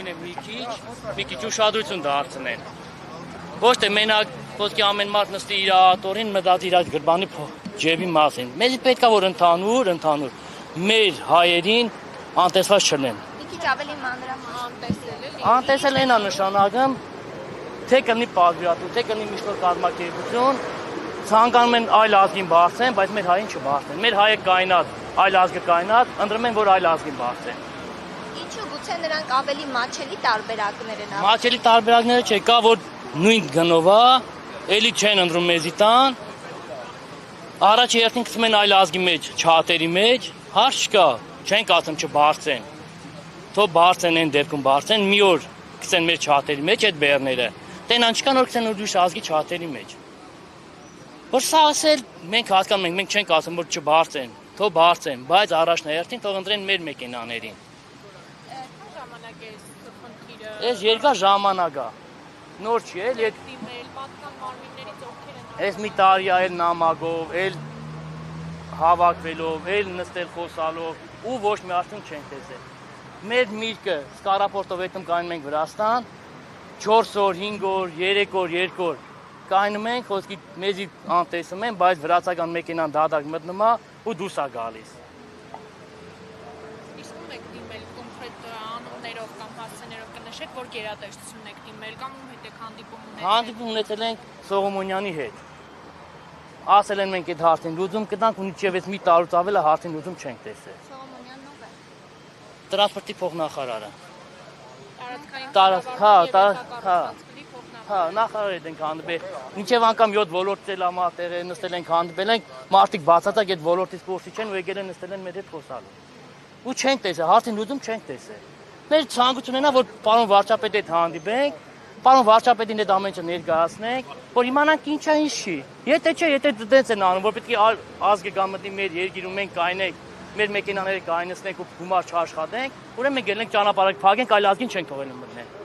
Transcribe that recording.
է մի քիչ ուշադրություն դարձնեն։ Ոչ թե մենակ ոսկի ամեն մարդ նստի իր աթորին մտածի իր գրբանի ջեբի մասին։ Մեզ պետք է որ ընդհանուր մեր հայերին անտեսված չլեն։ Մի քիչ ավելի մանրամասն Անտեսել են նշանակում թե կնի պատվիրատու, թե կնի միշտ կազմակերպություն, ցանկանում են այլ ազգին բարձեն, բայց մեր հային չբարձեն։ Մեր հայը կայնած, այլ ազգը կայնած, ընտրում են որ այլ ազգին բարձեն։ Ինչու գուցե նրանք ավելի մաչելի տարբերակներ են անում։ Մաչելի տարբերակները չէ, կա որ նույն գնով է, էլի չեն ընտրում մեզի տան։ Առաջ երթին գցում են այլ ազգի մեջ, չաթերի մեջ, հարց չկա, չենք ասում չբարձեն։ Թող բարձեն են դեպքում բարձեն, մի օր գցեն մեր չաթերի մեջ այդ բեռները, տենան չկան որ գցեն ուրիշ ազգի չաթերի մեջ։ Որ սա ասել մենք հասկանում ենք, մենք չենք ասում որ չբարձեն, թող բարձեն, բայց առաջնահերթին թող ընտրեն մեր մեքենաներին։ Քան ժամանակ է խնդիրը։ Այս երկար ժամանակ է։ Նոր չի էլ, Դիմել պատկան մարմիններից ովքեր են։ այս մի տարի է էլ նամակով, էլ հավաքվելով, էլ նստել խոսալով ու ոչ մի արդյունք չենք տեսել։ Մեր միրգը սկարապորտով հետում կայնում ենք Վրաստան, 4 օր, 5 օր, 3 օր, 2 օր կայնում ենք, խոսքի մեզի անտեսում են, բայց վրացական մեքենան դադարք մտնում է ու դուրս է գալիս։ Իսկ ում եք դիմել կոնկրետ անուններով կամ հասցեներով կնշեք, որ գերատեսչություն եք դիմել կամ ում հետ եք հանդիպում ունեցել։ Հանդիպում ունեցել ենք Սողոմոնյանի հետ։ Ասել են մենք այդ հարցին լուծում կտանք, ու իջևս մի տարուց ավել է հարցին լուծում չենք տեսել։ Սողոմոնյանն ով է։ Տրանսպորտի փոխնախարարը։ Տարածքային Հա, նախարար հետ ենք հանդիպել։ Մինչև անգամ 7 ոլորտել ամա տեղը նստել ենք հանդիպել ենք, մարդիկ բացատակ այդ ոլորտից փորձի չեն ու եկել են նստել են մեր հետ խոսալու։ Ու չենք տեսել, հարցին լուծում չենք տեսել։ Մեր ցանկությունն է որ պարոն վարչապետի հետ հանդիպենք, պարոն վարչապետին այդ ամենը ներկայացնենք, որ իմանանք ինչա ինչ չի։ Եթե չէ, եթե դենց են անում, որ պետք է ազգը գամտնի մեր երկիրում մենք կայնենք, մեր մեքենաները կայնացնենք ու գումար չաշխատենք, ուրեմն մենք գելենք ճանապարհ փակենք, այլ ազգին չենք թողել մտնել։